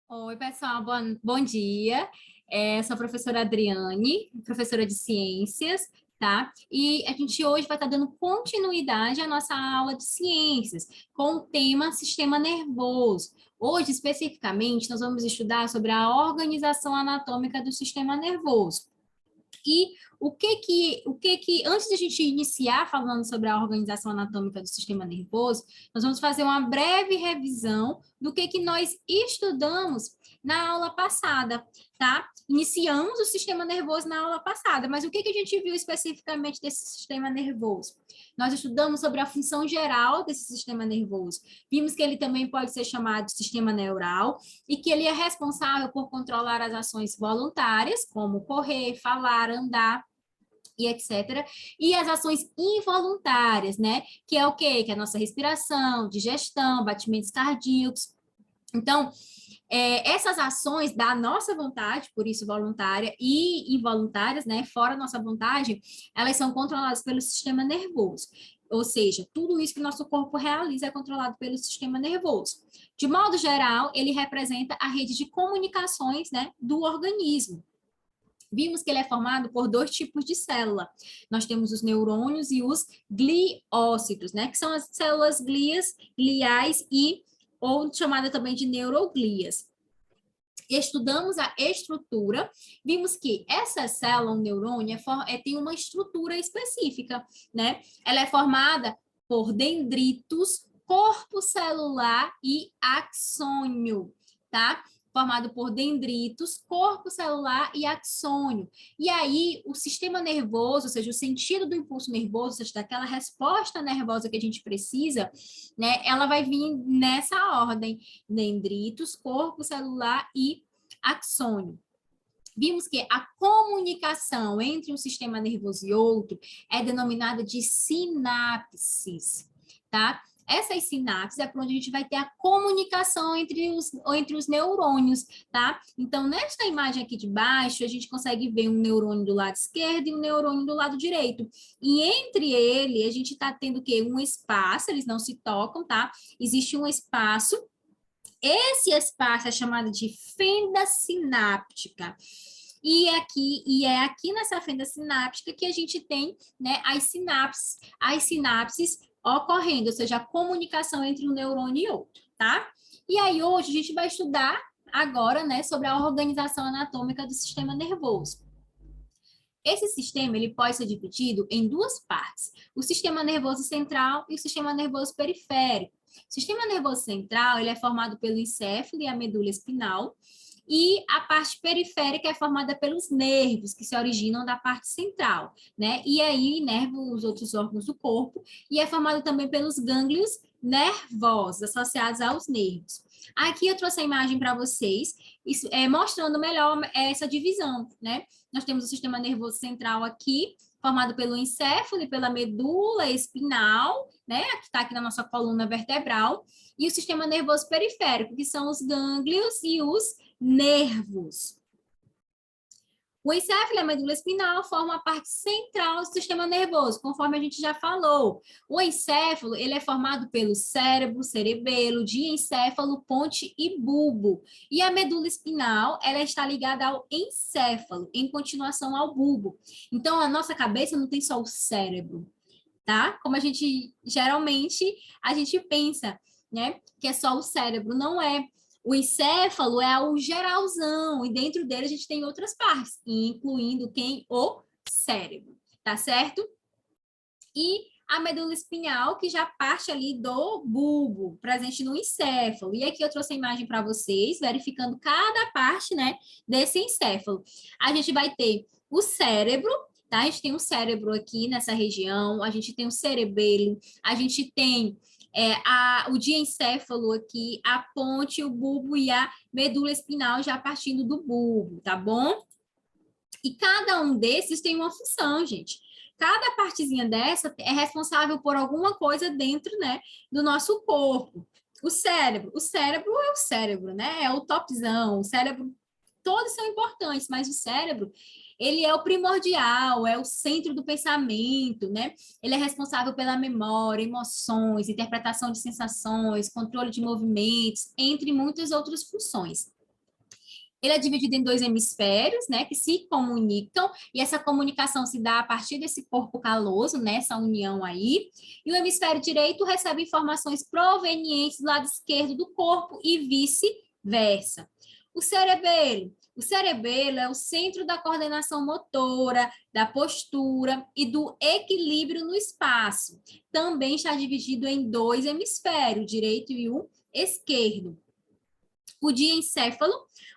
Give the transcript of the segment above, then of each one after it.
Oi, pessoal, bom dia. Sou a professora Adriane, professora de ciências, tá? E a gente hoje vai estar dando continuidade à nossa aula de ciências, com o tema sistema nervoso. Hoje, especificamente, nós vamos estudar sobre a organização anatômica do sistema nervoso. E antes de a gente iniciar falando sobre a organização anatômica do sistema nervoso, nós vamos fazer uma breve revisão do que nós estudamos na aula passada, tá? Iniciamos o sistema nervoso na aula passada, mas o que a gente viu especificamente desse sistema nervoso? Nós estudamos sobre a função geral desse sistema nervoso. Vimos que ele também pode ser chamado de sistema neural e que ele é responsável por controlar as ações voluntárias, como correr, falar, andar, e etc. E as ações involuntárias, né? Que é o quê? Que é a nossa respiração, digestão, batimentos cardíacos. Então, essas ações da nossa vontade, por isso voluntária e involuntárias, né? Fora a nossa vontade, elas são controladas pelo sistema nervoso. Ou seja, tudo isso que nosso corpo realiza é controlado pelo sistema nervoso. De modo geral, ele representa a rede de comunicações, né, do organismo. Vimos que ele é formado por dois tipos de célula. Nós temos os neurônios e os gliócitos, né? Que são as células gliais ou chamada também de neuroglias. Estudamos a estrutura, vimos que essa célula, um neurônio, tem uma estrutura específica, né? Ela é formada por dendritos, corpo celular e axônio, tá? Formado por dendritos, corpo celular e axônio. E aí, o sistema nervoso, ou seja, o sentido do impulso nervoso, ou seja, daquela resposta nervosa que a gente precisa, né? Ela vai vir nessa ordem: dendritos, corpo celular e axônio. Vimos que a comunicação entre um sistema nervoso e outro é denominada de sinapses, tá? Essas sinapses é por onde a gente vai ter a comunicação entre os neurônios, tá? Então, nesta imagem aqui de baixo, a gente consegue ver um neurônio do lado esquerdo e um neurônio do lado direito. E entre ele, a gente está tendo o quê? Um espaço, eles não se tocam, tá? Existe um espaço. Esse espaço é chamado de fenda sináptica. E é aqui nessa fenda sináptica que a gente tem, né, as sinapses ocorrendo, ou seja, a comunicação entre um neurônio e outro, tá? E aí hoje a gente vai estudar agora, né, sobre a organização anatômica do sistema nervoso. Esse sistema ele pode ser dividido em duas partes: o sistema nervoso central e o sistema nervoso periférico. O sistema nervoso central ele é formado pelo encéfalo e a medula espinal, e a parte periférica é formada pelos nervos, que se originam da parte central, né? E aí inervam os outros órgãos do corpo, e é formado também pelos gânglios nervosos, associados aos nervos. Aqui eu trouxe a imagem para vocês, mostrando melhor essa divisão, né? Nós temos o sistema nervoso central aqui, formado pelo encéfalo e pela medula espinal, né? Que está aqui na nossa coluna vertebral, e o sistema nervoso periférico, que são os gânglios e os nervos. O encéfalo e a medula espinal formam a parte central do sistema nervoso, conforme a gente já falou. O encéfalo, ele é formado pelo cérebro, cerebelo, diencéfalo, ponte e bulbo. E a medula espinal, ela está ligada ao encéfalo, em continuação ao bulbo. Então, a nossa cabeça não tem só o cérebro, tá? Como a gente pensa, né? Que é só o cérebro, não é. O encéfalo é o geralzão, e dentro dele a gente tem outras partes, incluindo quem? O cérebro, tá certo? E a medula espinhal, que já parte ali do bulbo, presente no encéfalo. E aqui eu trouxe a imagem para vocês, verificando cada parte, né, desse encéfalo. A gente vai ter o cérebro, tá? A gente tem um cérebro aqui nessa região, a gente tem o cerebelo, a gente tem o diencéfalo aqui, a ponte, o bulbo e a medula espinal já partindo do bulbo, tá bom? E cada um desses tem uma função, gente. Cada partezinha dessa é responsável por alguma coisa dentro, né, do nosso corpo. O cérebro é o cérebro, né? É o topzão. O cérebro, todos são importantes, mas o cérebro, ele é o primordial, é o centro do pensamento, né? Ele é responsável pela memória, emoções, interpretação de sensações, controle de movimentos, entre muitas outras funções. Ele é dividido em dois hemisférios, né, que se comunicam, e essa comunicação se dá a partir desse corpo caloso, né, essa união aí, e o hemisfério direito recebe informações provenientes do lado esquerdo do corpo e vice-versa. O cerebelo é o centro da coordenação motora, da postura e do equilíbrio no espaço. Também está dividido em dois hemisférios, o direito e o esquerdo. O diencéfalo,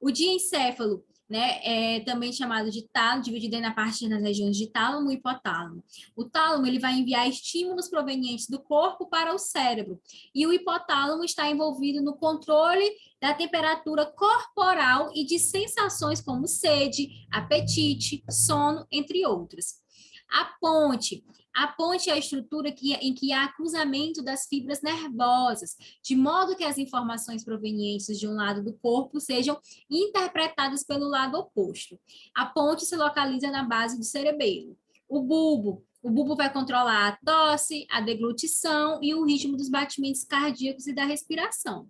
o diencéfalo, né, é também chamado de tálamo, dividido na parte das regiões de tálamo e hipotálamo. O tálamo, ele vai enviar estímulos provenientes do corpo para o cérebro, e o hipotálamo está envolvido no controle da temperatura corporal e de sensações como sede, apetite, sono, entre outras. A ponte. A ponte é a estrutura em que há cruzamento das fibras nervosas, de modo que as informações provenientes de um lado do corpo sejam interpretadas pelo lado oposto. A ponte se localiza na base do cerebelo. O bulbo vai controlar a tosse, a deglutição e o ritmo dos batimentos cardíacos e da respiração.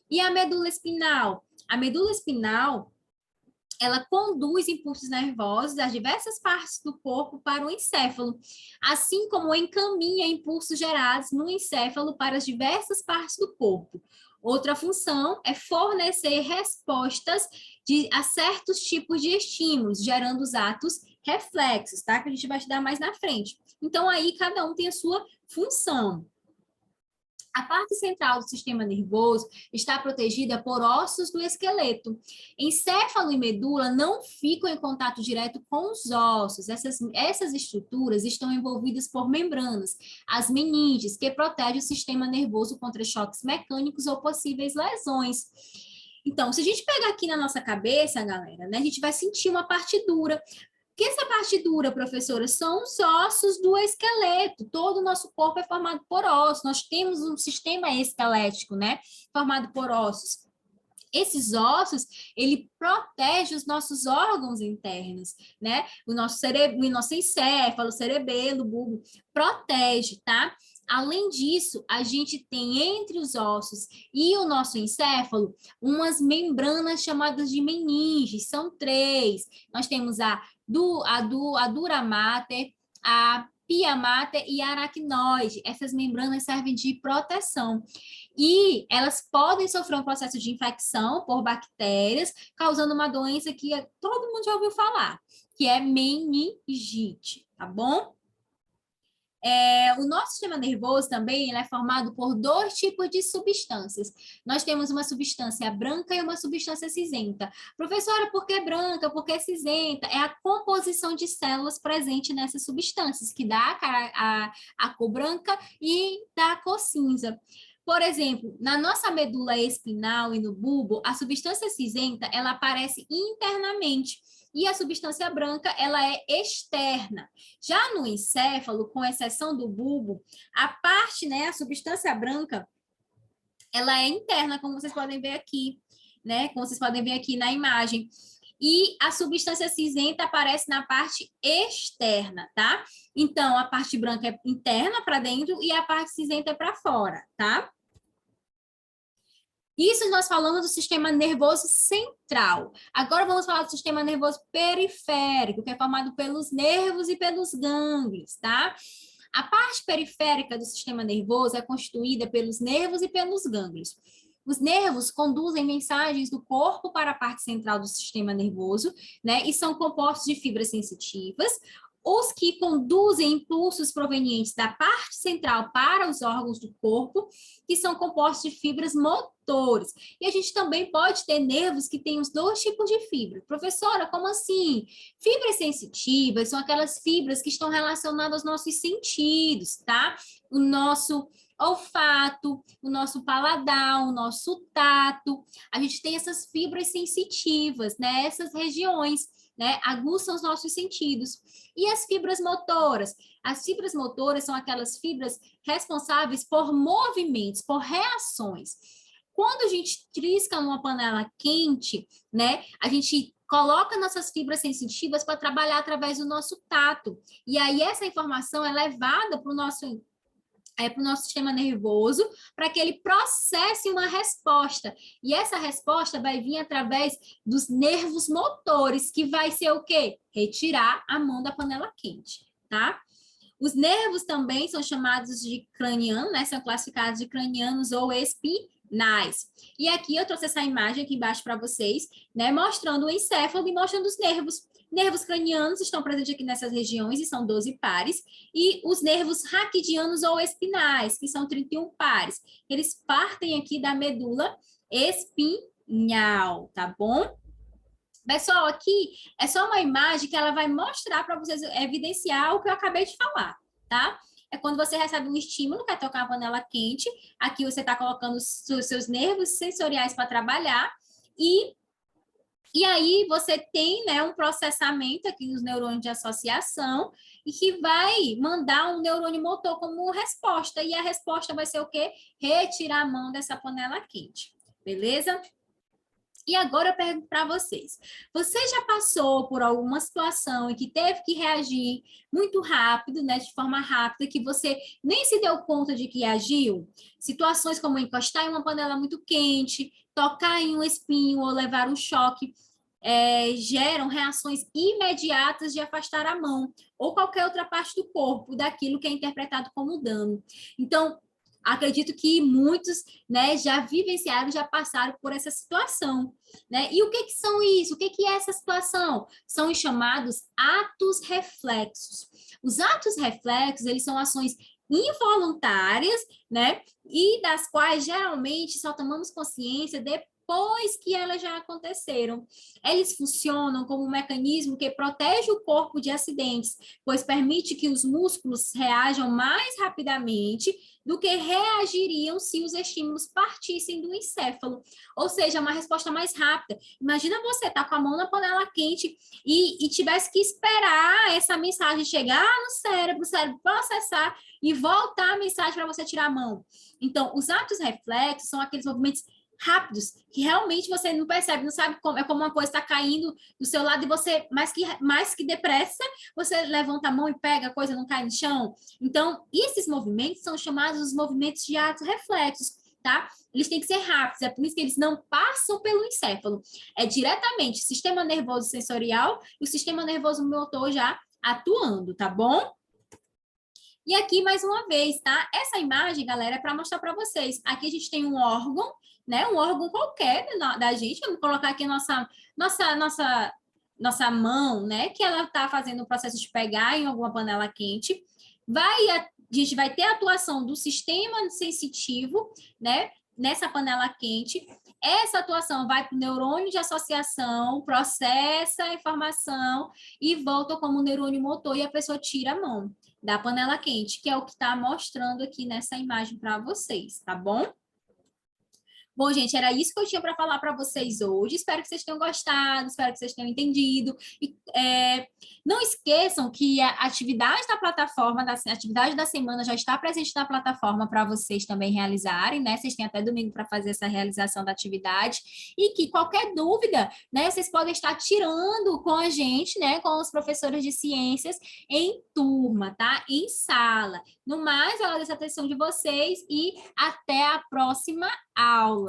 E a medula espinal? A medula espinal, ela conduz impulsos nervosos das diversas partes do corpo para o encéfalo, assim como encaminha impulsos gerados no encéfalo para as diversas partes do corpo. Outra função é fornecer respostas a certos tipos de estímulos, gerando os atos reflexos, tá? Que a gente vai estudar mais na frente. Então, aí, cada um tem a sua função. A parte central do sistema nervoso está protegida por ossos do esqueleto. Encéfalo e medula não ficam em contato direto com os ossos. Essas estruturas estão envolvidas por membranas, as meninges, que protegem o sistema nervoso contra choques mecânicos ou possíveis lesões. Então, se a gente pegar aqui na nossa cabeça, galera, né, a gente vai sentir uma parte dura. Que essa parte dura, professora, são os ossos do esqueleto. Todo o nosso corpo é formado por ossos. Nós temos um sistema esquelético, né? Formado por ossos. Esses ossos, ele protege os nossos órgãos internos, né? O nosso cérebro, o nosso encéfalo, cerebelo, bulbo, protege, tá? Além disso, a gente tem entre os ossos e o nosso encéfalo umas membranas chamadas de meninges, são três. Nós temos a dura mater, a pia mater e a aracnoide. Essas membranas servem de proteção. E elas podem sofrer um processo de infecção por bactérias, causando uma doença que todo mundo já ouviu falar, que é meningite, tá bom? O nosso sistema nervoso também ele é formado por dois tipos de substâncias. Nós temos uma substância branca e uma substância cinzenta. Professora, por que branca? Por que cinzenta? É a composição de células presente nessas substâncias, que dá a cor branca e dá a cor cinza. Por exemplo, na nossa medula espinal e no bulbo, a substância cinzenta, ela aparece internamente, e a substância branca, ela é externa. Já no encéfalo, com exceção do bulbo, a parte, né, a substância branca, ela é interna, como vocês podem ver aqui, né, como vocês podem ver aqui na imagem. E a substância cinzenta aparece na parte externa, tá? Então, a parte branca é interna para dentro e a parte cinzenta é para fora, tá? Isso nós falamos do sistema nervoso central. Agora vamos falar do sistema nervoso periférico, que é formado pelos nervos e pelos gânglios, tá? A parte periférica do sistema nervoso é constituída pelos nervos e pelos gânglios. Os nervos conduzem mensagens do corpo para a parte central do sistema nervoso, né? E são compostos de fibras sensitivas. Os que conduzem impulsos provenientes da parte central para os órgãos do corpo, que são compostos de fibras motores. E a gente também pode ter nervos que têm os dois tipos de fibra. Professora, como assim? Fibras sensitivas são aquelas fibras que estão relacionadas aos nossos sentidos, tá? O nosso olfato, o nosso paladar, o nosso tato. A gente tem essas fibras sensitivas, né? Essas regiões, né? Aguçam os nossos sentidos. E as fibras motoras? As fibras motoras são aquelas fibras responsáveis por movimentos, por reações. Quando a gente trisca numa panela quente, né, a gente coloca nossas fibras sensitivas para trabalhar através do nosso tato. E aí essa informação é levada para o nosso para o nosso sistema nervoso, para que ele processe uma resposta. E essa resposta vai vir através dos nervos motores, que vai ser o quê? Retirar a mão da panela quente, tá? Os nervos também são chamados de cranianos, né? São classificados de cranianos ou espinais. E aqui eu trouxe essa imagem aqui embaixo para vocês, né? Mostrando o encéfalo e mostrando os nervos. Nervos cranianos estão presentes aqui nessas regiões e são 12 pares. E os nervos raquidianos ou espinais, que são 31 pares. Eles partem aqui da medula espinhal, tá bom? Pessoal, aqui é só uma imagem que ela vai mostrar para vocês evidenciar o que eu acabei de falar, tá? É quando você recebe um estímulo, que é tocar a panela quente, aqui você está colocando os seus nervos sensoriais para trabalhar, e aí você tem, né, um processamento aqui nos neurônios de associação, e que vai mandar um neurônio motor como resposta, e a resposta vai ser o quê? Retirar a mão dessa panela quente, beleza? E agora eu pergunto para vocês: você já passou por alguma situação em que teve que reagir muito rápido, né, de forma rápida, que você nem se deu conta de que agiu? Situações como encostar em uma panela muito quente, tocar em um espinho ou levar um choque, geram reações imediatas de afastar a mão ou qualquer outra parte do corpo daquilo que é interpretado como dano. Então, acredito que muitos, né, já vivenciaram, já passaram por essa situação, né? E o que são isso? O que é essa situação? São os chamados atos reflexos. Os atos reflexos, eles são ações involuntárias, né? E das quais geralmente só tomamos consciência depois que elas já aconteceram. Eles funcionam como um mecanismo que protege o corpo de acidentes, pois permite que os músculos reajam mais rapidamente do que reagiriam se os estímulos partissem do encéfalo. Ou seja, uma resposta mais rápida. Imagina você estar com a mão na panela quente e tivesse que esperar essa mensagem chegar no cérebro, o cérebro processar e voltar a mensagem para você tirar a mão. Então, os atos reflexos são aqueles movimentos rápidos, que realmente você não percebe, não sabe como, é como uma coisa está caindo do seu lado e você, mais que depressa, você levanta a mão e pega, a coisa não cai no chão. Então, esses movimentos são chamados os movimentos de atos reflexos, tá? Eles têm que ser rápidos, é por isso que eles não passam pelo encéfalo. É diretamente o sistema nervoso sensorial e o sistema nervoso motor já atuando, tá bom? E aqui, mais uma vez, tá? Essa imagem, galera, é para mostrar para vocês. Aqui a gente tem um órgão, né? Um órgão qualquer da gente. Vamos colocar aqui nossa mão, né? Que ela está fazendo o processo de pegar em alguma panela quente. A gente vai ter a atuação do sistema sensitivo, né? Nessa panela quente. Essa atuação vai para o neurônio de associação, processa a informação e volta como neurônio motor e a pessoa tira a mão da panela quente, que é o que está mostrando aqui nessa imagem para vocês, tá bom? Bom, gente, era isso que eu tinha para falar para vocês hoje. Espero que vocês tenham gostado, espero que vocês tenham entendido. E não esqueçam que a atividade da plataforma, a atividade da semana já está presente na plataforma para vocês também realizarem, né? Vocês têm até domingo para fazer essa realização da atividade. E que qualquer dúvida, né, vocês podem estar tirando com a gente, né, com os professores de ciências em turma, tá? Em sala. No mais, eu agradeço a atenção de vocês e até a próxima aula.